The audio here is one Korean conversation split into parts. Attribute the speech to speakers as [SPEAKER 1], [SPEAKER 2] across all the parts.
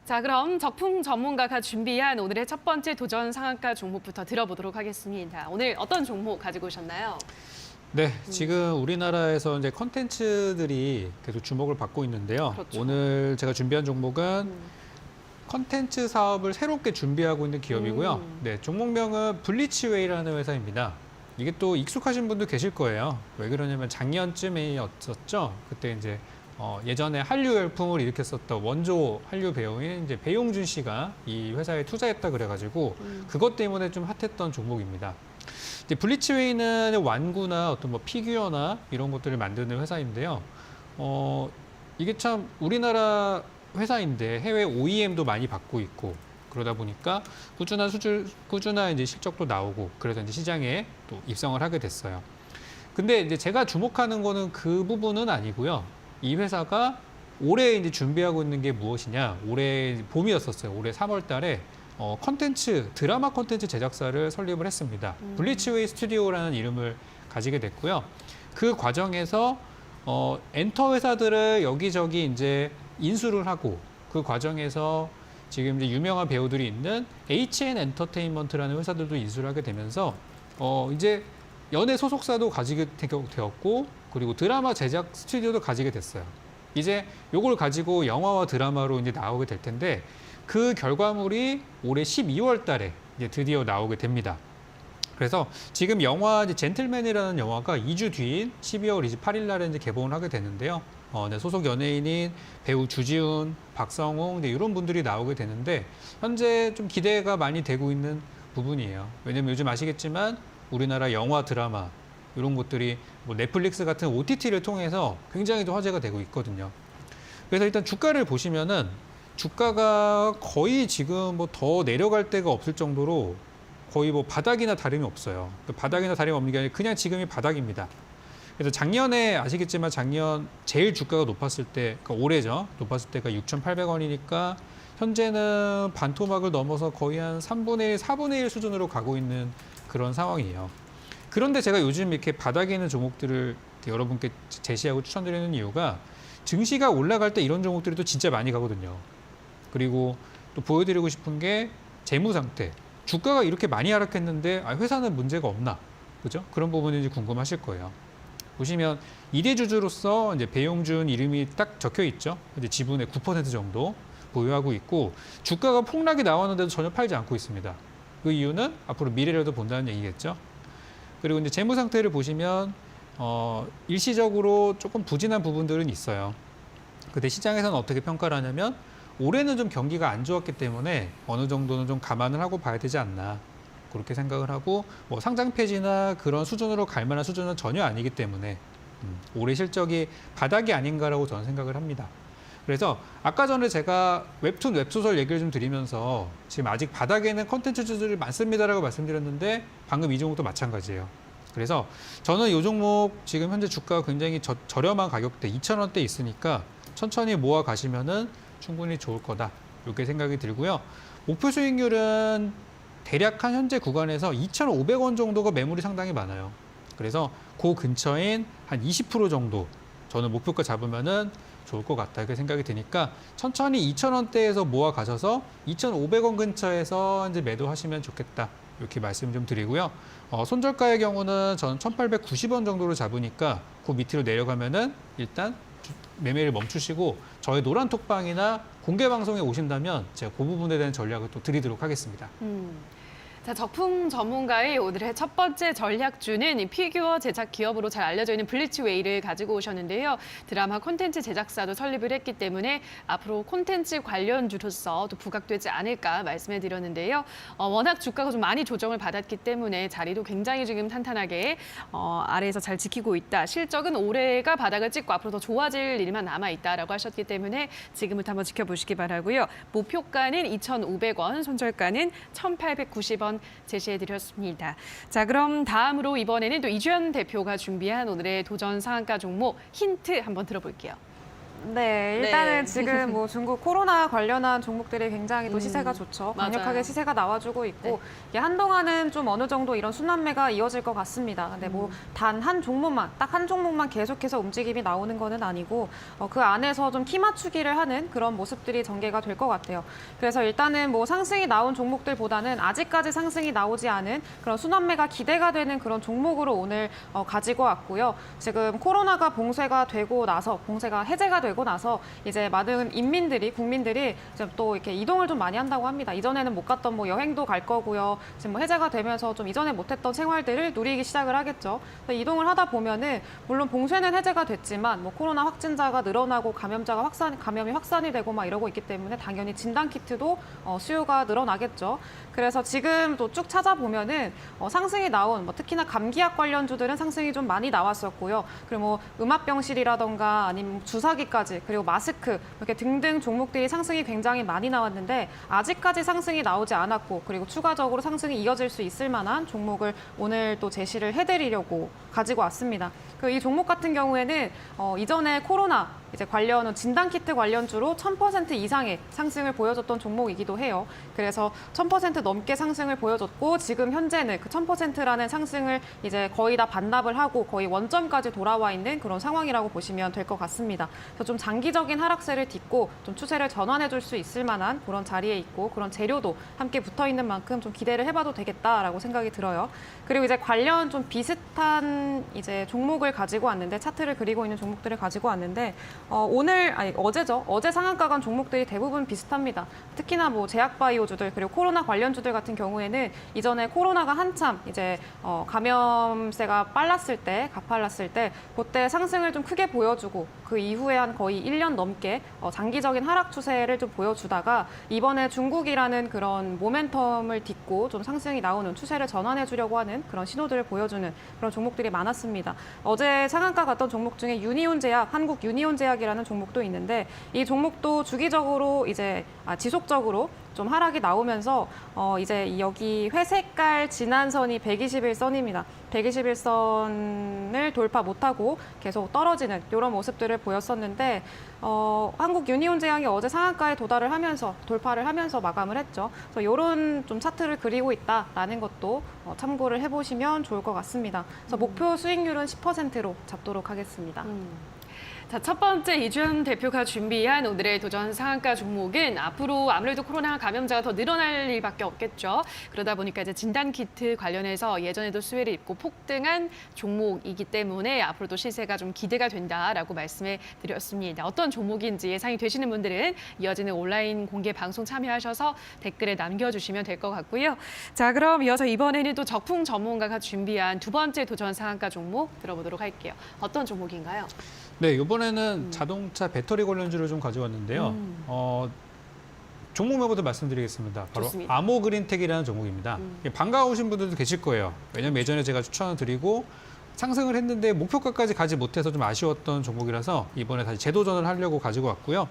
[SPEAKER 1] 자, 그럼 적풍 전문가가 준비한 오늘의 첫 번째 도전 상한가 종목부터 들어보도록 하겠습니다. 오늘 어떤 종목 가지고 오셨나요?
[SPEAKER 2] 네, 지금 우리나라에서 이제 컨텐츠들이 계속 주목을 받고 있는데요.
[SPEAKER 1] 그렇죠.
[SPEAKER 2] 오늘 제가 준비한 종목은 컨텐츠 사업을 새롭게 준비하고 있는 기업이고요. 네, 종목명은 블리치웨이라는 회사입니다. 이게 또 익숙하신 분도 계실 거예요. 왜 그러냐면 작년쯤이었었죠. 그때 이제 예전에 한류 열풍을 일으켰었던 원조 한류 배우인 이제 배용준 씨가 이 회사에 투자했다 그래가지고 그것 때문에 좀 핫했던 종목입니다. 이제 블리치웨이는 완구나 어떤 뭐 피규어나 이런 것들을 만드는 회사인데요. 이게 참 우리나라 회사인데 해외 OEM도 많이 받고 있고 그러다 보니까 꾸준한 이제 실적도 나오고 그래서 이제 시장에 또 입성을 하게 됐어요. 근데 이제 제가 주목하는 거는 그 부분은 아니고요. 이 회사가 올해 이제 준비하고 있는 게 무엇이냐? 올해 봄이었었어요. 올해 3월 달에 드라마 컨텐츠 제작사를 설립을 했습니다. 블리치웨이 스튜디오라는 이름을 가지게 됐고요. 그 과정에서 엔터 회사들을 여기저기 이제 인수를 하고 그 과정에서 지금 이제 유명한 배우들이 있는 HN 엔터테인먼트라는 회사들도 인수를 하게 되면서 이제 연예 소속사도 가지게 되었고 그리고 드라마 제작 스튜디오도 가지게 됐어요. 이제 요걸 가지고 영화와 드라마로 이제 나오게 될 텐데 그 결과물이 올해 12월 달에 이제 드디어 나오게 됩니다. 그래서 지금 영화 이제 젠틀맨이라는 영화가 2주 뒤인 12월 28일 날에 이제 개봉을 하게 되는데요. 네, 소속 연예인인 배우 주지훈, 박성웅 이런 분들이 나오게 되는데 현재 좀 기대가 많이 되고 있는 부분이에요. 왜냐면 요즘 아시겠지만 우리나라 영화, 드라마 이런 것들이 뭐 넷플릭스 같은 OTT를 통해서 굉장히 또 화제가 되고 있거든요. 그래서 일단 주가를 보시면은 주가가 거의 지금 뭐 더 내려갈 데가 없을 정도로 거의 뭐 바닥이나 다름이 없어요. 바닥이나 다름이 없는 게 아니라 그냥 지금이 바닥입니다. 그래서 작년에 아시겠지만 작년 제일 주가가 높았을 때, 그러니까 올해죠. 높았을 때가 6,800원이니까 현재는 반토막을 넘어서 거의 한 3분의 1, 4분의 1 수준으로 가고 있는 그런 상황이에요. 그런데 제가 요즘 이렇게 바닥에 있는 종목들을 여러분께 제시하고 추천드리는 이유가 증시가 올라갈 때 이런 종목들이 또 진짜 많이 가거든요. 그리고 또 보여드리고 싶은 게 재무 상태. 주가가 이렇게 많이 하락했는데 회사는 문제가 없나? 그죠? 그런 부분이 이제 궁금하실 거예요. 보시면 2대 주주로서 이제 배용준 이름이 딱 적혀 있죠. 이제 지분의 9% 정도 보유하고 있고 주가가 폭락이 나왔는데도 전혀 팔지 않고 있습니다. 그 이유는 앞으로 미래라도 본다는 얘기겠죠. 그리고 이제 재무 상태를 보시면 일시적으로 조금 부진한 부분들은 있어요. 근데 시장에서는 어떻게 평가를 하냐면 올해는 좀 경기가 안 좋았기 때문에 어느 정도는 좀 감안을 하고 봐야 되지 않나. 그렇게 생각을 하고 뭐 상장 폐지나 그런 수준으로 갈 만한 수준은 전혀 아니기 때문에 올해 실적이 바닥이 아닌가라고 저는 생각을 합니다. 그래서 아까 전에 제가 웹툰, 웹소설 얘기를 좀 드리면서 지금 아직 바닥에 있는 컨텐츠들이 많습니다라고 말씀드렸는데 방금 이 종목도 마찬가지예요. 그래서 저는 이 종목 지금 현재 주가가 굉장히 저렴한 가격대 2,000원대 있으니까 천천히 모아 가시면은 충분히 좋을 거다. 이렇게 생각이 들고요. 목표 수익률은 대략 한 현재 구간에서 2,500원 정도가 매물이 상당히 많아요. 그래서 그 근처인 한 20% 정도 저는 목표가 잡으면은 좋을 것 같다 이렇게 생각이 드니까 천천히 2,000원대에서 모아 가셔서 2,500원 근처에서 이제 매도하시면 좋겠다 이렇게 말씀 좀 드리고요. 손절가의 경우는 저는 1,890원 정도로 잡으니까 그 밑으로 내려가면은 일단 매매를 멈추시고 저희 노란 톡방이나 공개 방송에 오신다면 제가 그 부분에 대한 전략을 또 드리도록 하겠습니다.
[SPEAKER 1] 자, 적풍 전문가의 오늘의 첫 번째 전략주는 이 피규어 제작 기업으로 잘 알려져 있는 블리치웨이를 가지고 오셨는데요. 드라마 콘텐츠 제작사도 설립을 했기 때문에 앞으로 콘텐츠 관련주로서 또 부각되지 않을까 말씀해 드렸는데요. 워낙 주가가 좀 많이 조정을 받았기 때문에 자리도 굉장히 지금 탄탄하게 아래에서 잘 지키고 있다. 실적은 올해가 바닥을 찍고 앞으로 더 좋아질 일만 남아있다라고 하셨기 때문에 지금부터 한번 지켜보시기 바라고요. 목표가는 2,500원, 손절가는 1,890원 제시해드렸습니다. 자, 그럼 다음으로 이번에는 또 이주연 대표가 준비한 오늘의 도전 상한가 종목 힌트 한번 들어볼게요.
[SPEAKER 3] 네, 일단은
[SPEAKER 1] 네.
[SPEAKER 3] 지금 뭐 중국 코로나 관련한 종목들이 굉장히 또 시세가 좋죠.
[SPEAKER 1] 맞아요.
[SPEAKER 3] 강력하게 시세가 나와주고 있고
[SPEAKER 1] 네.
[SPEAKER 3] 이게 한동안은 좀 어느 정도 이런 순환매가 이어질 것 같습니다. 근데 뭐 단 한 종목만, 딱 한 종목만 계속해서 움직임이 나오는 거는 아니고 그 안에서 좀 키 맞추기를 하는 그런 모습들이 전개가 될 것 같아요. 그래서 일단은 뭐 상승이 나온 종목들보다는 아직까지 상승이 나오지 않은 그런 순환매가 기대가 되는 그런 종목으로 오늘 가지고 왔고요. 지금 코로나가 봉쇄가 되고 나서 봉쇄가 해제가 되고 나서 이제 많은 국민들이 지금 또 이렇게 이동을 좀 많이 한다고 합니다. 이전에는 못 갔던 뭐 여행도 갈 거고요. 지금 뭐 해제가 되면서 좀 이전에 못했던 생활들을 누리기 시작을 하겠죠. 이동을 하다 보면은 물론 봉쇄는 해제가 됐지만 뭐 코로나 확진자가 늘어나고 감염이 확산이 되고 막 이러고 있기 때문에 당연히 진단 키트도 수요가 늘어나겠죠. 그래서 지금 또 쭉 찾아보면은 상승이 나온 뭐 특히나 감기약 관련주들은 상승이 좀 많이 나왔었고요. 그리고 뭐 음압병실이라던가 아니면 주사기까지 그리고 마스크 이렇게 등등 종목들이 상승이 굉장히 많이 나왔는데 아직까지 상승이 나오지 않았고 그리고 추가적으로 상승이 이어질 수 있을 만한 종목을 오늘 또 제시를 해드리려고 가지고 왔습니다. 이 종목 같은 경우에는 이전에 코로나 이제 관련 진단키트 관련주로 1000% 이상의 상승을 보여줬던 종목이기도 해요. 그래서 1000% 넘게 상승을 보여줬고 지금 현재는 그 1000%라는 상승을 이제 거의 다 반납을 하고 거의 원점까지 돌아와 있는 그런 상황이라고 보시면 될 것 같습니다. 그래서 좀 장기적인 하락세를 딛고 좀 추세를 전환해 줄 수 있을 만한 그런 자리에 있고 그런 재료도 함께 붙어 있는 만큼 좀 기대를 해봐도 되겠다라고 생각이 들어요. 그리고 이제 관련 좀 비슷한 이제 종목을 가지고 왔는데 차트를 그리고 있는 종목들을 가지고 왔는데 어제죠. 어제 상한가 간 종목들이 대부분 비슷합니다. 특히나 뭐 제약바이오주들 그리고 코로나 관련주들 같은 경우에는 이전에 코로나가 한참 이제 감염세가 가팔랐을 때 그때 상승을 좀 크게 보여주고 그 이후에 한 거의 1년 넘게 장기적인 하락 추세를 좀 보여주다가 이번에 중국이라는 그런 모멘텀을 딛고 좀 상승이 나오는 추세를 전환해 주려고 하는 그런 신호들을 보여주는 그런 종목들이 많았습니다. 어제 상한가 갔던 종목 중에 한국 유니온제약이라는 종목도 있는데 이 종목도 주기적으로 지속적으로 좀 하락이 나오면서 이제 여기 회색깔 진한선이 121선입니다. 121선을 돌파 못하고 계속 떨어지는 이런 모습들을 보였었는데 한국 유니온제약이 어제 상한가에 돌파를 하면서 마감을 했죠. 그래서 이런 좀 차트를 그리고 있다라는 것도 참고를 해보시면 좋을 것 같습니다. 그래서 목표 수익률은 10%로 잡도록 하겠습니다.
[SPEAKER 1] 자, 첫 번째 이주연 대표가 준비한 오늘의 도전 상한가 종목은 앞으로 아무래도 코로나 감염자가 더 늘어날 일밖에 없겠죠. 그러다 보니까 이제 진단키트 관련해서 예전에도 수혜를 입고 폭등한 종목이기 때문에 앞으로도 시세가 좀 기대가 된다라고 말씀해 드렸습니다. 어떤 종목인지 예상이 되시는 분들은 이어지는 온라인 공개 방송 참여하셔서 댓글에 남겨주시면 될 것 같고요. 자, 그럼 이어서 이번에는 또 적풍 전문가가 준비한 두 번째 도전 상한가 종목 들어보도록 할게요. 어떤 종목인가요?
[SPEAKER 2] 네, 이번에는 자동차 배터리 관련주를 좀 가져왔는데요. 종목명부터 말씀드리겠습니다. 바로
[SPEAKER 1] 좋습니다.
[SPEAKER 2] 아모그린텍이라는 종목입니다. 반가우신 분들도 계실 거예요. 왜냐하면 예전에 제가 추천을 드리고 상승을 했는데 목표가까지 가지 못해서 좀 아쉬웠던 종목이라서 이번에 다시 재도전을 하려고 가지고 왔고요.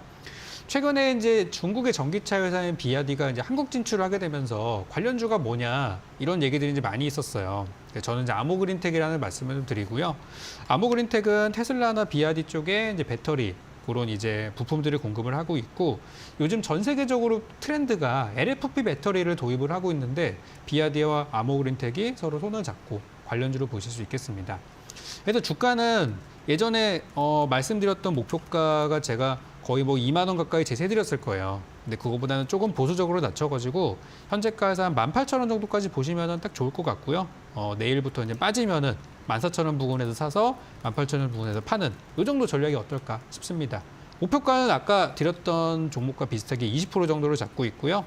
[SPEAKER 2] 최근에 이제 중국의 전기차 회사인 비아디가 이제 한국 진출을 하게 되면서 관련주가 뭐냐 이런 얘기들이 이제 많이 있었어요. 저는 이제 아모그린텍이라는 말씀을 좀 드리고요. 아모그린텍은 테슬라나 비아디 쪽에 이제 배터리 그런 이제 부품들을 공급을 하고 있고 요즘 전 세계적으로 트렌드가 LFP 배터리를 도입을 하고 있는데 비아디와 아모그린텍이 서로 손을 잡고 관련주로 보실 수 있겠습니다. 그래서 주가는 예전에 말씀드렸던 목표가가 제가 거의 뭐 2만 원 가까이 제시해드렸을 거예요. 근데 그거보다는 조금 보수적으로 낮춰가지고 현재가에서 한 18,000원 정도까지 보시면 딱 좋을 것 같고요. 내일부터 이제 빠지면은 14,000원 부근에서 사서 18,000원 부근에서 파는 이 정도 전략이 어떨까 싶습니다. 목표가는 아까 드렸던 종목과 비슷하게 20% 정도를 잡고 있고요.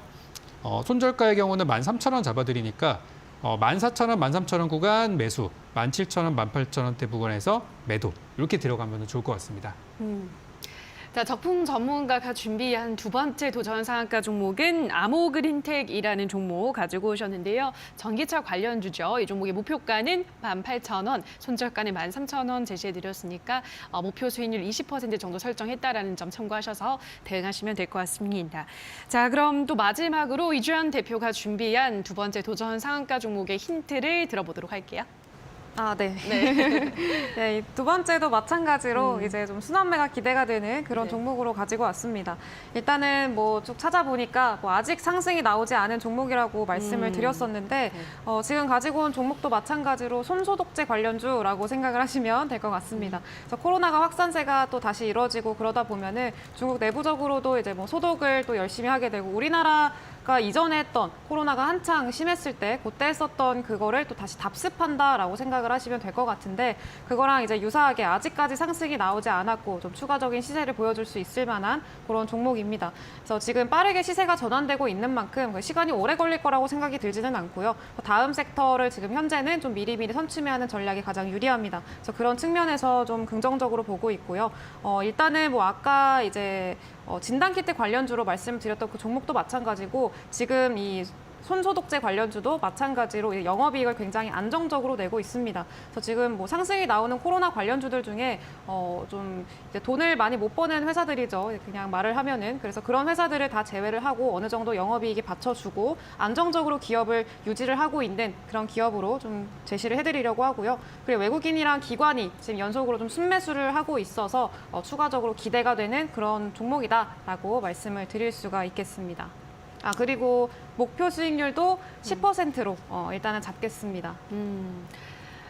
[SPEAKER 2] 손절가의 경우는 13,000원 잡아드리니까 14,000원, 13,000원 구간 매수, 17,000원, 18,000원대 부근에서 매도 이렇게 들어가면 좋을 것 같습니다.
[SPEAKER 1] 자, 적풍 전문가가 준비한 두 번째 도전 상한가 종목은 아모그린텍이라는 종목 가지고 오셨는데요. 전기차 관련주죠. 이 종목의 목표가는 18,000원, 손절가는 13,000원 제시해드렸으니까 목표 수익률 20% 정도 설정했다라는 점 참고하셔서 대응하시면 될 것 같습니다. 자, 그럼 또 마지막으로 이주연 대표가 준비한 두 번째 도전 상한가 종목의 힌트를 들어보도록 할게요.
[SPEAKER 3] 네.
[SPEAKER 1] 네.
[SPEAKER 3] 네, 이두 번째도 마찬가지로 이제 좀 순환매가 기대가 되는 그런
[SPEAKER 1] 네.
[SPEAKER 3] 종목으로 가지고 왔습니다. 일단은 뭐 쭉 찾아보니까 뭐 아직 상승이 나오지 않은 종목이라고 말씀을 드렸었는데 지금 가지고 온 종목도 마찬가지로 손소독제 관련주라고 생각을 하시면 될 것 같습니다. 그래서 코로나가 확산세가 또 다시 이루어지고 그러다 보면은 중국 내부적으로도 이제 뭐 소독을 또 열심히 하게 되고 우리나라가 이전에 했던 코로나가 한창 심했을 때 그때 했었던 그거를 또 다시 답습한다라고 생각을 하시면 될 것 같은데 그거랑 이제 유사하게 아직까지 상승이 나오지 않았고 좀 추가적인 시세를 보여줄 수 있을 만한 그런 종목입니다. 그래서 지금 빠르게 시세가 전환되고 있는 만큼 그 시간이 오래 걸릴 거라고 생각이 들지는 않고요. 다음 섹터를 지금 현재는 좀 미리미리 선취매하는 전략이 가장 유리합니다. 그래서 그런 측면에서 좀 긍정적으로 보고 있고요. 일단은 뭐 아까 이제 진단키트 관련주로 말씀드렸던 그 종목도 마찬가지고 지금 이 손소독제 관련주도 마찬가지로 영업이익을 굉장히 안정적으로 내고 있습니다. 그래서 지금 뭐 상승이 나오는 코로나 관련주들 중에 좀 이제 돈을 많이 못 버는 회사들이죠. 그냥 말을 하면은 그래서 그런 회사들을 다 제외를 하고 어느 정도 영업이익이 받쳐주고 안정적으로 기업을 유지를 하고 있는 그런 기업으로 좀 제시를 해드리려고 하고요. 그리고 외국인이랑 기관이 지금 연속으로 좀 순매수를 하고 있어서 추가적으로 기대가 되는 그런 종목이다라고 말씀을 드릴 수가 있겠습니다. 그리고 목표 수익률도 10%로 일단은 잡겠습니다.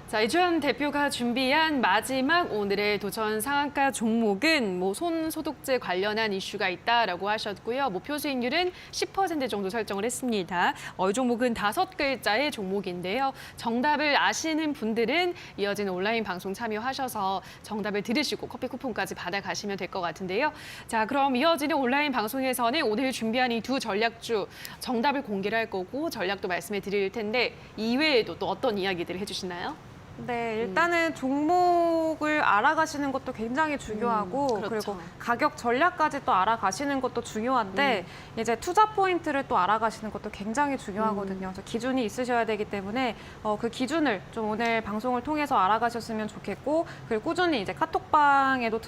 [SPEAKER 1] 자, 이주연 대표가 준비한 마지막 오늘의 도전 상한가 종목은 뭐 손소독제 관련한 이슈가 있다라고 하셨고요. 목표 수익률은 10% 정도 설정을 했습니다. 이 종목은 5글자의 종목인데요. 정답을 아시는 분들은 이어지는 온라인 방송 참여하셔서 정답을 들으시고 커피 쿠폰까지 받아가시면 될 것 같은데요. 자, 그럼 이어지는 온라인 방송에서는 오늘 준비한 이 두 전략주 정답을 공개를 할 거고 전략도 말씀해 드릴 텐데 이외에도 또 어떤 이야기들을 해주시나요?
[SPEAKER 3] 네, 일단은 종목을 알아가시는 것도 굉장히 중요하고
[SPEAKER 1] 그렇죠.
[SPEAKER 3] 그리고 가격 전략까지 또 알아가시는 것도 중요한데 이제 투자 포인트를 또 알아가시는 것도 굉장히 중요하거든요. 그래서 기준이 있으셔야 되기 때문에 그 기준을 좀 오늘 방송을 통해서 알아가셨으면 좋겠고 그리고 꾸준히 이제 카톡방에도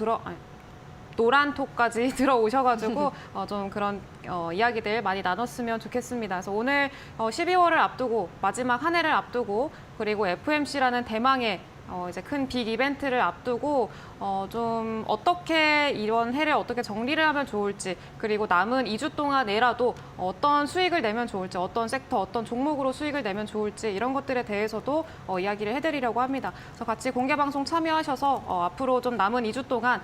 [SPEAKER 3] 노란톡까지 들어오셔가지고 좀 그런 이야기들 많이 나눴으면 좋겠습니다. 그래서 오늘 12월을 앞두고 마지막 한 해를 앞두고 그리고 FMC라는 대망의 이제 큰 빅 이벤트를 앞두고 좀 어떻게 이번 해를 어떻게 정리를 하면 좋을지 그리고 남은 2주 동안 내라도 어떤 수익을 내면 좋을지 어떤 섹터 어떤 종목으로 수익을 내면 좋을지 이런 것들에 대해서도 이야기를 해드리려고 합니다. 그래서 같이 공개 방송 참여하셔서 앞으로 좀 남은 2주 동안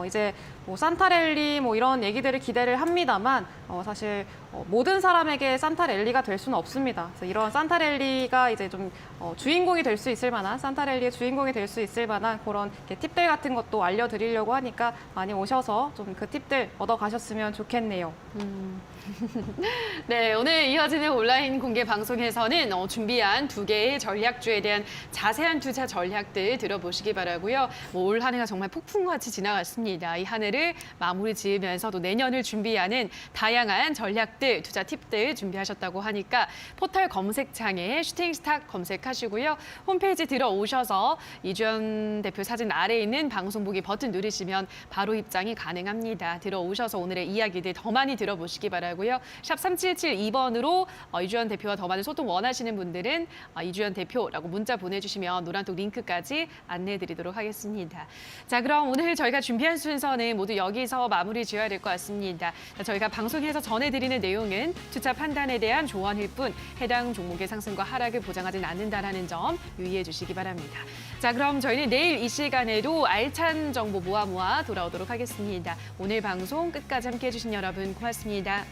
[SPEAKER 3] 이제 뭐 산타랠리 뭐 이런 얘기들을 기대를 합니다만 사실 모든 사람에게 산타랠리가 될 수는 없습니다. 그래서 이런 산타랠리가 이제 좀 주인공이 될 수 있을 만한 산타랠리의 주인공이 될 수 있을 만한 그런 팁들 같은 것도 알려드리려고 하니까 많이 오셔서 좀 그 팁들 얻어가셨으면 좋겠네요.
[SPEAKER 1] 네, 오늘 이어지는 온라인 공개 방송에서는 준비한 2개의 전략주에 대한 자세한 투자 전략들 들어보시기 바라고요. 올 한 해가 정말 폭풍같이 지나갔습니다. 이 한 해를 마무리 지으면서도 내년을 준비하는 다양한 전략들, 투자 팁들 준비하셨다고 하니까 포털 검색창에 슈팅스탁 검색하시고요. 홈페이지 들어오셔서 이주연 대표 사진 아래에 있는 방송 보기 버튼 누르시면 바로 입장이 가능합니다. 들어오셔서 오늘의 이야기들 더 많이 들어보시기 바라고요. 샵 3772번으로 이주연 대표와 더 많은 소통 원하시는 분들은 이주연 대표라고 문자 보내주시면 노란톡 링크까지 안내해드리도록 하겠습니다. 자, 그럼 오늘 저희가 준비한 순서는 모두 여기서 마무리 지어야 될 것 같습니다. 저희가 방송에서 전해드리는 내용은 투자 판단에 대한 조언일 뿐 해당 종목의 상승과 하락을 보장하진 않는다는 점 유의해 주시기 바랍니다. 자, 그럼 저희는 내일 이 시간에도 알찬 정보 모아 돌아오도록 하겠습니다. 오늘 방송 끝까지 함께해 주신 여러분 고맙습니다.